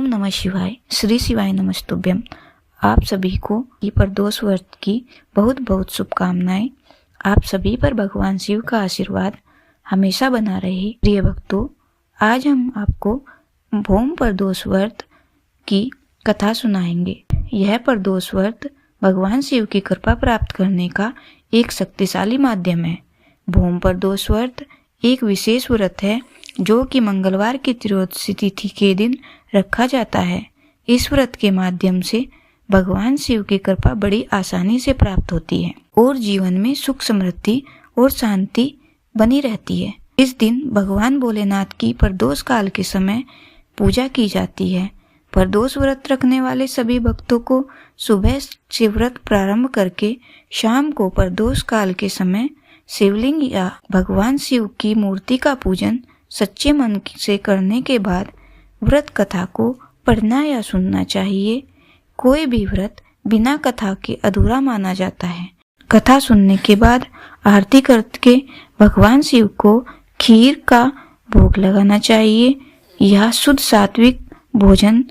नमः शिवाय। श्री शिवाय नमस्तुभ्यम। आप सभी को की प्रदोष व्रत की बहुत बहुत शुभकामनाएं। आप सभी पर भगवान शिव का आशीर्वाद हमेशा बना रहे। प्रिय भक्तों, आज हम आपको भौम प्रदोष व्रत की कथा सुनाएंगे। यह प्रदोष व्रत भगवान शिव की कृपा प्राप्त करने का एक शक्तिशाली माध्यम है। भौम प्रदोष व्रत एक विशेष व्रत है जो कि मंगलवार की त्रयोदशी तिथि के दिन रखा जाता है। इस व्रत के माध्यम से भगवान शिव की कृपा बड़ी आसानी से प्राप्त होती है और जीवन में सुख समृद्धि और शांति बनी रहती है। इस दिन भगवान भोलेनाथ की प्रदोष काल के समय पूजा की जाती है। प्रदोष व्रत रखने वाले सभी भक्तों को सुबह से व्रत प्रारंभ करके शाम को प्रदोष काल के समय शिवलिंग या भगवान शिव की मूर्ति का पूजन सच्चे मन से करने के बाद व्रत कथा को पढ़ना या सुनना चाहिए। कोई भी व्रत बिना कथा के अधूरा माना जाता है। कथा सुनने के बाद आरती करके भगवान शिव को खीर का भोग लगाना चाहिए या शुद्ध सात्विक भोजन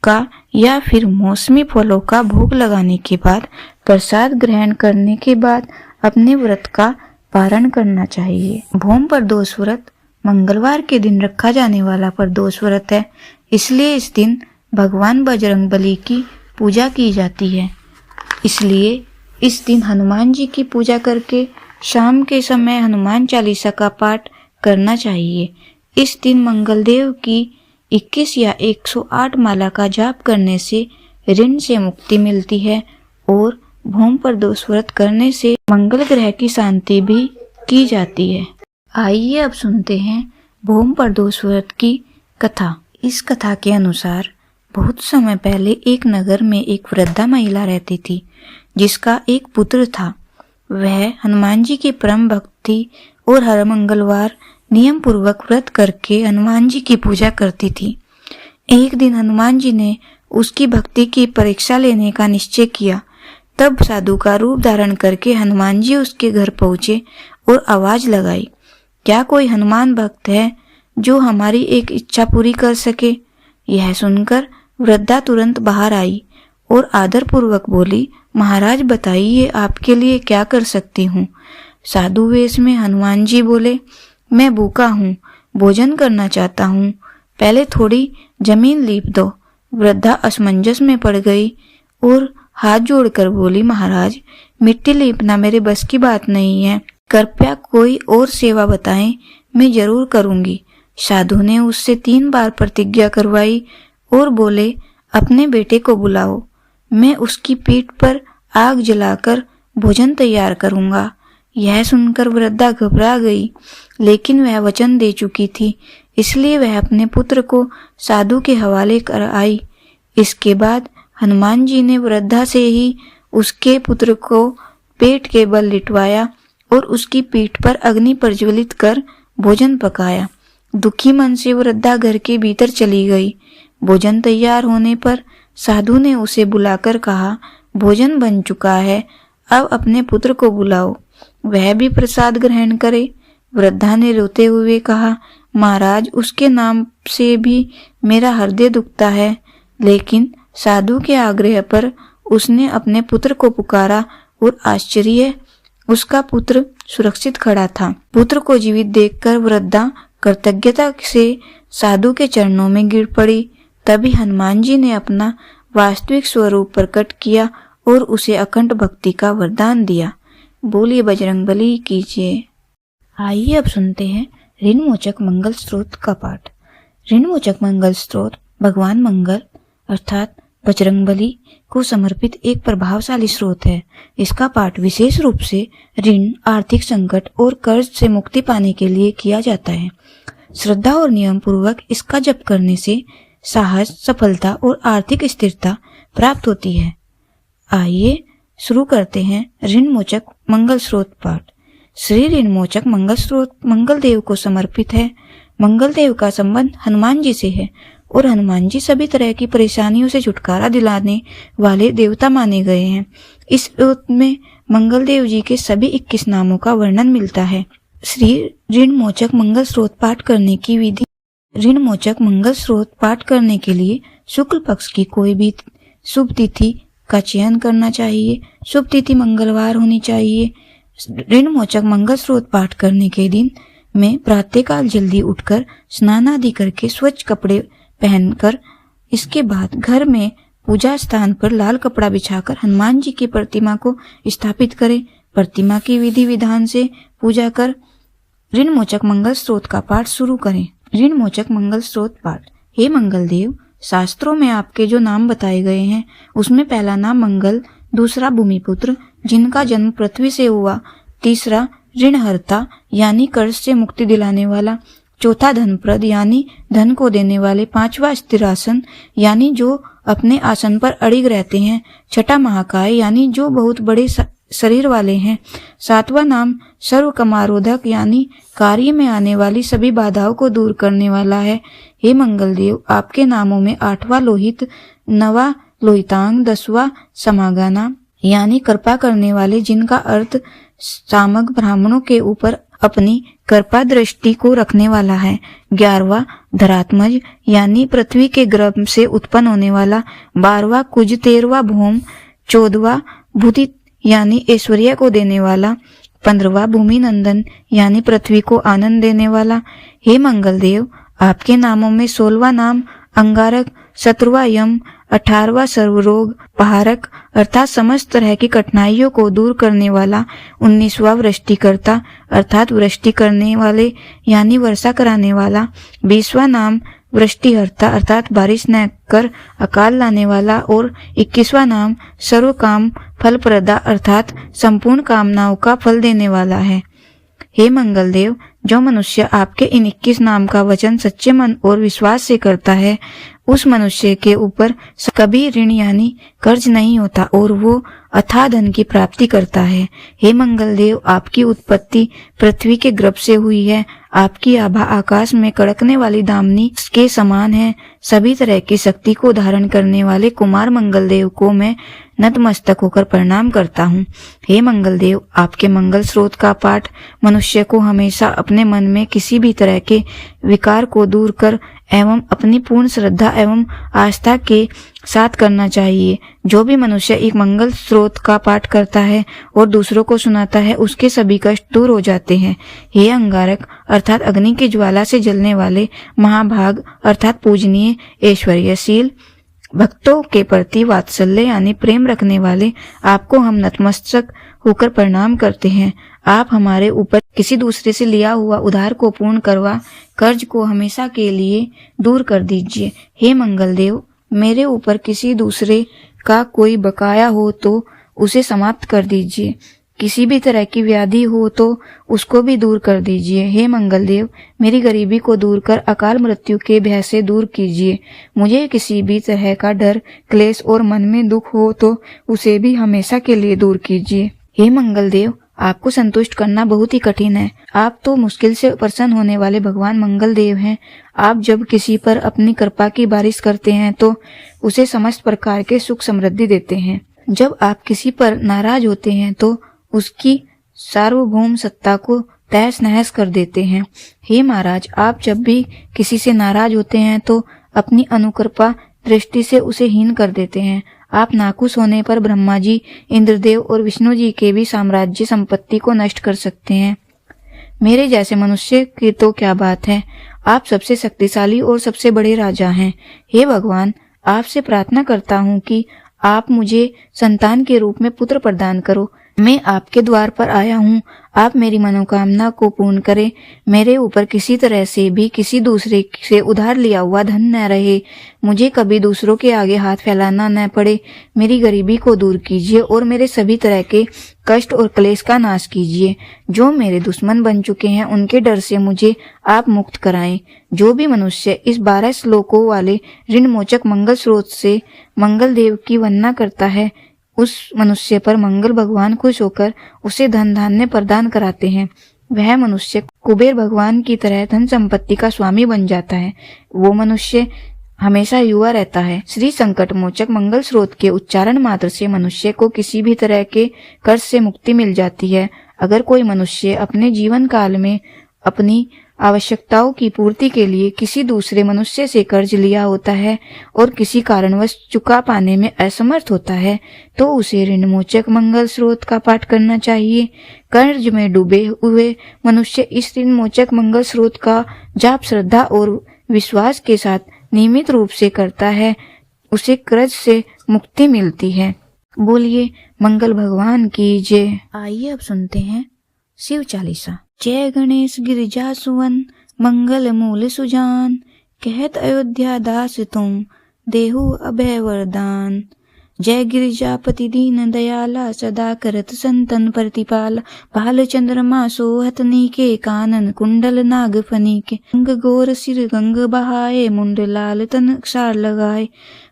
का या फिर मौसमी फलों का भोग लगाने के बाद प्रसाद ग्रहण करने के बाद अपने व्रत का पारण करना चाहिए। भौम प्रदोष व्रत मंगलवार के दिन रखा जाने वाला प्रदोष व्रत है, इसलिए इस दिन भगवान बजरंगबली की पूजा की जाती है। इसलिए इस दिन हनुमान जी की पूजा करके शाम के समय हनुमान चालीसा का पाठ करना चाहिए। इस दिन मंगलदेव की 21 या 108 माला का जाप करने से ऋण से मुक्ति मिलती है और भौम प्रदोष व्रत करने से मंगल ग्रह की शांति भी की जाती है। आइए अब सुनते हैं भौम प्रदोष व्रत की कथा। इस कथा के अनुसार बहुत समय पहले एक नगर में एक वृद्धा महिला रहती थी जिसका एक पुत्र था। वह हनुमान जी की परम भक्त थी और हर मंगलवार नियम पूर्वक व्रत करके हनुमान जी की पूजा करती थी। एक दिन हनुमान जी ने उसकी भक्ति की परीक्षा लेने का निश्चय किया। तब साधु का रूप धारण करके हनुमान जी उसके घर पहुंचे और आवाज लगाई, क्या कोई हनुमान भक्त है जो हमारी एक इच्छा पूरी कर सके? यह सुनकर वृद्धा तुरंत बाहर आई और आदर पूर्वक बोली, महाराज बताइए आपके लिए क्या कर सकती हूँ। साधु वेश में हनुमान जी बोले, मैं भूखा हूँ, भोजन करना चाहता हूँ, पहले थोड़ी जमीन लीप दो। वृद्धा असमंजस में पड़ गई और हाथ जोड़कर बोली, महाराज मिट्टी लीपना मेरे बस की बात नहीं है, कृपया कोई और सेवा बताएं, मैं जरूर करूंगी। साधु ने उससे 3 बार प्रतिज्ञा करवाई और बोले, अपने बेटे को बुलाओ, मैं उसकी पीठ पर आग जलाकर भोजन तैयार करूंगा। यह सुनकर वृद्धा घबरा गई, लेकिन वह वचन दे चुकी थी, इसलिए वह अपने पुत्र को साधु के हवाले कर आई। इसके बाद हनुमान जी ने वृद्धा से ही उसके पुत्र को पेट के बल लिटवाया और उसकी पीठ पर अग्नि प्रज्वलित कर भोजन पकाया। दुखी मन से वृद्धा घर के भीतर चली गई। भोजन तैयार होने पर साधु ने उसे बुलाकर कहा, भोजन बन चुका है, अब अपने पुत्र को बुलाओ, वह भी प्रसाद ग्रहण करे। वृद्धा ने रोते हुए कहा, महाराज उसके नाम से भी मेरा हृदय दुखता है। लेकिन साधु के आग्रह पर उसने अपने पुत्र को पुकारा और आश्चर्य, उसका पुत्र सुरक्षित खड़ा था। पुत्र को जीवित देखकर वृद्धा कृतज्ञता से साधु के चरणों में गिर पड़ी। तभी हनुमान जी ने अपना वास्तविक स्वरूप प्रकट किया और उसे अखंड भक्ति का वरदान दिया। बोलिए बजरंगबली की जय। आइए अब सुनते हैं ऋणमोचक मंगल स्त्रोत का पाठ। ऋणमोचक मंगल स्त्रोत भगवान मंगल अर्थात बजरंगबली को समर्पित एक प्रभावशाली स्रोत है। इसका पाठ विशेष रूप से ऋण, आर्थिक संकट और कर्ज से मुक्ति पाने के लिए किया जाता है। श्रद्धा और नियम पूर्वक इसका जप करने से साहस, सफलता और आर्थिक स्थिरता प्राप्त होती है। आइए शुरू करते हैं ऋणमोचक मंगल स्रोत पाठ। श्री ऋणमोचक मंगल स्रोत मंगल देव को समर्पित है। मंगल देव का संबंध हनुमान जी से है और हनुमान जी सभी तरह की परेशानियों से छुटकारा दिलाने वाले देवता माने गए हैं। इस स्रोत में मंगल देव जी के सभी 21 नामों का वर्णन मिलता है। श्री ऋणमोचक मंगल स्रोत पाठ करने की विधि ऋण मोचक मंगल स्रोत पाठ करने के लिए शुक्ल पक्ष की कोई भी शुभ तिथि का चयन करना चाहिए। शुभ तिथि मंगलवार होनी चाहिए। ऋण मोचक मंगल स्रोत पाठ करने के दिन में प्रातःकाल जल्दी उठकर स्नान आदि करके स्वच्छ कपड़े पहनकर इसके बाद घर में पूजा स्थान पर लाल कपड़ा बिछाकर हनुमान जी की प्रतिमा को स्थापित करें। प्रतिमा की विधि विधान से पूजा कर ऋण मोचक मंगल स्रोत का पाठ शुरू करें। ऋण मोचक मंगल स्रोत पाठ। हे मंगल देव, शास्त्रों में आपके जो नाम बताए गए हैं उसमें पहला नाम मंगल, दूसरा भूमिपुत्र जिनका जन्म पृथ्वी से हुआ, तीसरा ऋणहर्ता यानी कर्ज से मुक्ति दिलाने वाला, चौथा धनप्रद यानी धन को देने वाले, पांचवा स्थिरासन यानी जो अपने आसन पर अड़िग रहते हैं, छठा महाकाय यानी जो बहुत बड़े शरीर वाले हैं, सातवां नाम सर्व कमारोधक यानी कार्य में आने वाली सभी बाधाओं को दूर करने वाला है। हे मंगल देव, आपके नामों में आठवां लोहित, नवा लोहितांग, दसवां समागाना यानी कृपा करने वाले जिनका अर्थ सामग ब्राह्मणों के ऊपर अपनी कृपा दृष्टि को रखने वाला है, 11वां धरात्मज यानी पृथ्वी के गर्भ से उत्पन्न होने वाला, 12वां कुज, 13वां भौम, 14वां भूति यानी ऐश्वर्य को देने वाला, 15वां भूमि नंदन यानी पृथ्वी को आनंद देने वाला। हे मंगल देव, आपके नामों में 16वां नाम अंगारक, 17वां यम, 18वां सर्वरोग पहारक अर्थात समस्त तरह की कठिनाइयों को दूर करने वाला, 19वां वृष्टिकर्ता अर्थात वृष्टि करने वाले यानी वर्षा कराने वाला, 20वां नाम वृष्टिहर्ता अर्थात बारिश न कर अकाल लाने वाला और 21वां नाम सर्व काम फलप्रदा अर्थात संपूर्ण कामनाओं का फल देने वाला है। हे मंगल देव, जो मनुष्य आपके इन 21 नाम का वचन सच्चे मन और विश्वास से करता है उस मनुष्य के ऊपर कभी ऋण यानी कर्ज नहीं होता और वो अथाह धन की प्राप्ति करता है। हे मंगल देव, आपकी उत्पत्ति पृथ्वी के गर्भ से हुई है। आपकी आभा आकाश में कड़कने वाली दामिनी के समान है। सभी तरह की शक्ति को धारण करने वाले कुमार मंगल देव को मैं नतमस्तक होकर प्रणाम करता हूँ। हे मंगल देव, आपके मंगल स्रोत का पाठ मनुष्य को हमेशा अपने मन में किसी भी तरह के विकार को दूर कर एवं अपनी पूर्ण श्रद्धा एवं आस्था के साथ करना चाहिए। जो भी मनुष्य एक मंगल स्रोत का पाठ करता है और दूसरों को सुनाता है उसके सभी कष्ट दूर हो जाते हैं। हे अंगारक अर्थात अग्नि की ज्वाला से जलने वाले, महाभाग अर्थात पूजनीय, ऐश्वर्यशील, भक्तों के प्रति वात्सल्य यानी प्रेम रखने वाले, आपको हम नतमस्तक होकर प्रणाम करते हैं। आप हमारे ऊपर किसी दूसरे से लिया हुआ उधार को पूर्ण करवा कर्ज को हमेशा के लिए दूर कर दीजिए। हे मंगल देव, मेरे ऊपर किसी दूसरे का कोई बकाया हो तो उसे समाप्त कर दीजिए। किसी भी तरह की व्याधि हो तो उसको भी दूर कर दीजिए। हे मंगल देव, मेरी गरीबी को दूर कर अकाल मृत्यु के भय से दूर कीजिए। मुझे किसी भी तरह का डर, क्लेश और मन में दुख हो तो उसे भी हमेशा के लिए दूर कीजिए। हे मंगल देव, आपको संतुष्ट करना बहुत ही कठिन है। आप तो मुश्किल से प्रसन्न होने वाले भगवान मंगल देव हैं। आप जब किसी पर अपनी कृपा की बारिश करते हैं तो उसे समस्त प्रकार के सुख समृद्धि देते हैं। जब आप किसी पर नाराज होते हैं तो उसकी सार्वभौम सत्ता को तहस नहस कर देते हैं। हे महाराज, आप जब भी किसी से नाराज होते हैं तो अपनी अनुकृपा दृष्टि से उसे हीन कर देते हैं। आप नाखुश होने पर ब्रह्मा जी, इंद्रदेव और विष्णु जी के भी साम्राज्य संपत्ति को नष्ट कर सकते हैं। मेरे जैसे मनुष्य की तो क्या बात है। आप सबसे शक्तिशाली और सबसे बड़े राजा हैं। हे भगवान, आपसे प्रार्थना करता हूँ कि आप मुझे संतान के रूप में पुत्र प्रदान करो। मैं आपके द्वार पर आया हूँ। आप मेरी मनोकामना को पूर्ण करें। मेरे ऊपर किसी तरह से भी किसी दूसरे से उधार लिया हुआ धन न रहे। मुझे कभी दूसरों के आगे हाथ फैलाना न पड़े। मेरी गरीबी को दूर कीजिए और मेरे सभी तरह के कष्ट और क्लेश का नाश कीजिए। जो मेरे दुश्मन बन चुके हैं उनके डर से मुझे आप मुक्त कराएं। जो भी मनुष्य इस 12 श्लोकों वाले ऋण मोचक मंगल स्रोत से मंगल देव की वंदना करता है उस मनुष्य पर मंगल भगवान खुश होकर उसे धन धान्य प्रदान कराते हैं। वह मनुष्य कुबेर भगवान की तरह धन संपत्ति का स्वामी बन जाता है। वो मनुष्य हमेशा युवा रहता है। श्री संकट मोचक मंगल स्रोत के उच्चारण मात्र से मनुष्य को किसी भी तरह के कर्ज से मुक्ति मिल जाती है। अगर कोई मनुष्य अपने जीवन काल में अपनी आवश्यकताओं की पूर्ति के लिए किसी दूसरे मनुष्य से कर्ज लिया होता है और किसी कारणवश चुका पाने में असमर्थ होता है तो उसे ऋणमोचक मंगल स्रोत का पाठ करना चाहिए। कर्ज में डूबे हुए मनुष्य इस ऋणमोचक मंगल स्रोत का जाप श्रद्धा और विश्वास के साथ नियमित रूप से करता है, उसे कर्ज से मुक्ति मिलती है। बोलिए मंगल भगवान की जय। आइए अब सुनते हैं शिव चालीसा। जय गणेश गिरिजा सुवन मंगल मूल सुजान, कहत अयोध्या दास तुम देहु अभय वरदान। जय गिरिजापति दीन दयाला, सदा करत संतन प्रतिपाला। बाल चंद्रमा सोहत नीके, कानन कुंडल नाग फनीके। अंग गोर सिर गंग बहाए, मुंड लाल तन क्षार लगाए।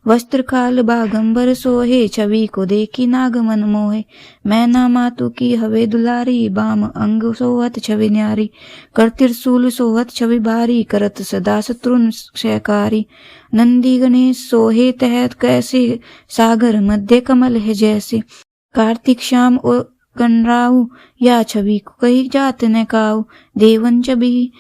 वस्त्र काल बागंबर सोहे, छवि को देखी नाग मन मोहे। मैना मातु की हवे दुलारी, बाम अंग सोहत छवि न्यारी। कर त्रिशूल सोहत छवि बारी, करत सदा शत्रुन क्षयकारी। नंदी गणेश सोहे तहत कैसे, सागर मध्य कमल है जैसे। कार्तिक श्याम और कनराऊ, या छवि को कही जात न काऊ। देवन छवि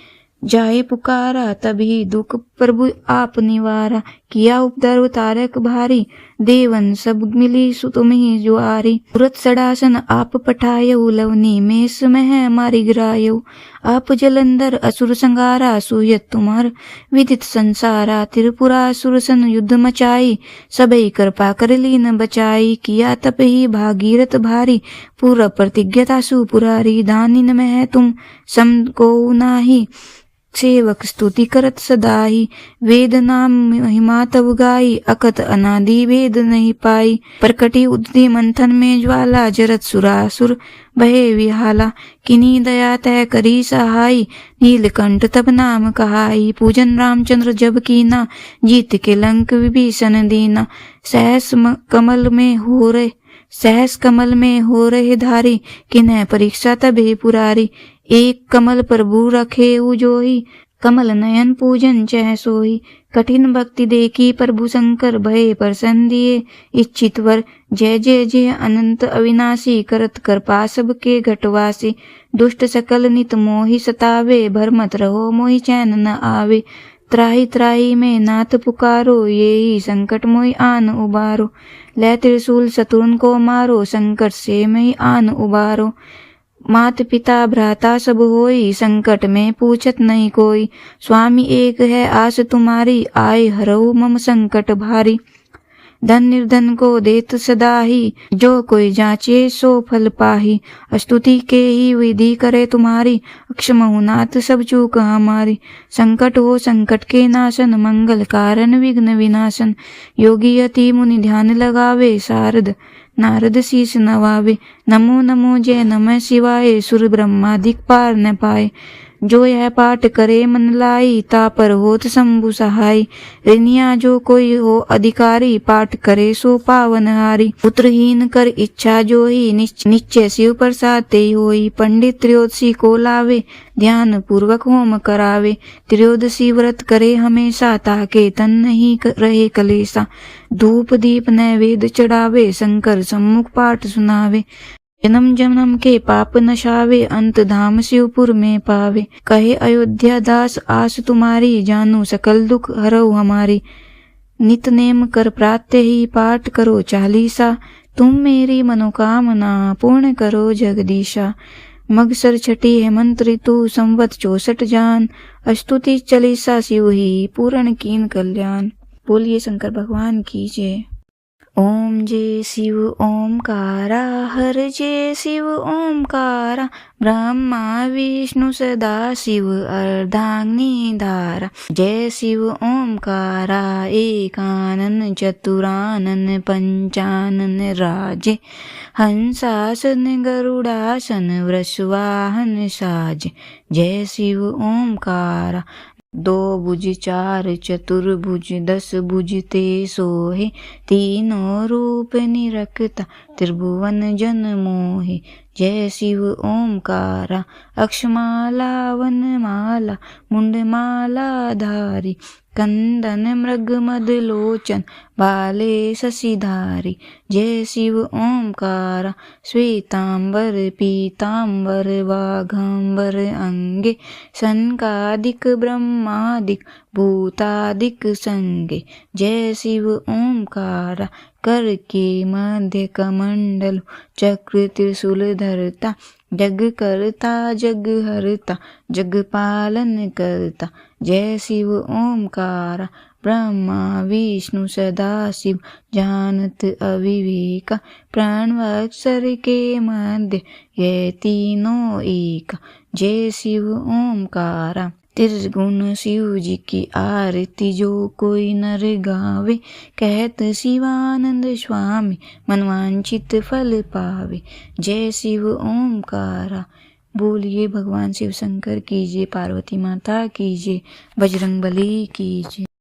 जाए पुकारा, तभी दुख प्रभु आप निवारा। किया उपद्रव तारक भारी, देवन सब मिली तुम्हें जुआरी। तुरत सड़ासन आप पठायऊ, लवनी मेष मह मारी गिरायऊ। आप जलंधर असुर संगारा, सुयत तुम्हार विदित संसारा। त्रिपुरासुर सन युद्ध मचाई, सबई कृपा कर लीन बचाई। किया तप ही भागीरथ भारी, पूरा प्रतिज्ञता सुपुरारी। दानिन में तुम सम को नाही, सेवक स्तुति करत सदाही। वेद नाम महिमा तब गाई, अकत अनादि वेद नहीं पाई। प्रकटी उद्धि मंथन में ज्वाला, जरत सुरासुर भय विहाला। किनी दया तय करी सहाई, नीलकंठ तब नाम कहाई। पूजन रामचंद्र जब कीना, जीत के लंक विभीषण दीना। सहस कमल में हो रहे धारी, किन्ह परीक्षा तबे पुरारी। एक कमल प्रभु रखे उजोही, कमल नयन पूजन चह सोही। कठिन भक्ति देखी प्रभु शंकर, भय प्रसन्न दिए इच्छित वर। जय जय जय अनंत अविनाशी, करत कृपा सबके घटवासी। दुष्ट सकल नित मोहि सतावे, भरमत रहो मोहि चैन न आवे। त्राही त्राही में नाथ पुकारो, ये ही संकट मोहि आन उबारो। लै त्रिशूल शत्रुन को मारो, संकट से मैं आन उबारो। मात पिता भ्राता सब होई, संकट में पूछत नहीं कोई। स्वामी एक है आस तुम्हारी, आए हरऊ मम संकट भारी। धन निर्धन को देत सदाही, जो कोई जांचे सो फल पाही। स्तुति के ही विधि करे तुम्हारी, अक्षम नाथ सब चूक हमारी। संकट हो संकट के नाशन, मंगल कारण विघ्न विनाशन। योगी अति मुनि ध्यान लगावे, शारद नारद शीस नवावे। नमो नमो जय नमः शिवाय, सुर ब्रह्मादिक पार न पाए। जो यह पाठ करे मन लाई, ता पर होत शंभु सहाय। ऋनिया जो कोई हो अधिकारी, पाठ करे सो पावन हारी। पुत्रहीन कर इच्छा जो ही, निश्चय शिव प्रसाद ते होई। पंडित त्रयोदशी को लावे, ध्यान पूर्वक होम करावे। त्रयोदशी व्रत करे हमेशा, ताके तन नहीं रहे कलेसा। धूप दीप नैवेद्य चढ़ावे, शंकर सम्मुख पाठ सुनावे। जन्म जन्म के पाप नशावे, अंत धाम शिवपुर में पावे। कहे अयोध्या दास आस तुम्हारी, जानू सकल दुख हरऊ हमारी। नित नेम कर प्रातः ही पाठ करो चालीसा, तुम मेरी मनोकामना पूर्ण करो जगदीशा। मगसर छठी हेमंत ऋतु, संवत 64 जान। स्तुति चालीसा शिव ही, पूर्ण कीन कल्याण। बोलिए शंकर भगवान की जय। ओम जय शिव ओमकारा, हर जय शिव ओमकारा। ब्रह्मा विष्णु सदा शिव, अर्धांगिनी धारा। जय शिव ओमकारा, एकानन चतुरानन पंचानन राजे। हंसासन गरुड़ासन, वृषवाहन साजे। जय शिव ओमकारा। 2 भुज 4 चतुर्भुज 10 भुज ते सोहे। तीनों रूप निरखता, त्रिभुवन जन मोहे। जय शिव ओमकारा। अक्षमाला वनमाला, मुंडमाला धारी। कंदन मृग मद लोचन, बाले शशिधारी। जय शिव ओंकारा। श्वेतांबर पीतांबर वाघांबर अंगे। सनकादिक ब्रह्मादिक भूतादिक संगे। जय शिव ओंकारा। कर के मध्य कमंडल चक्र त्रिशूल धरता। जग करता जग हरता जग पालन करता। जय शिव ओंकारा। ब्रह्मा विष्णु सदाशिव जानत अविवेका। प्रणवाक्षर के मध्य ये तीनों एक। जय शिव ओंकारा। त्रिगुण शिव जी की आरती जो कोई नर गावे। कहत शिवानंद स्वामी मनवांछित फल पावे। जय शिव ओंकारा। बोलिए भगवान शिव शंकर की जय, पार्वती माता की जय, बजरंगबली की जय।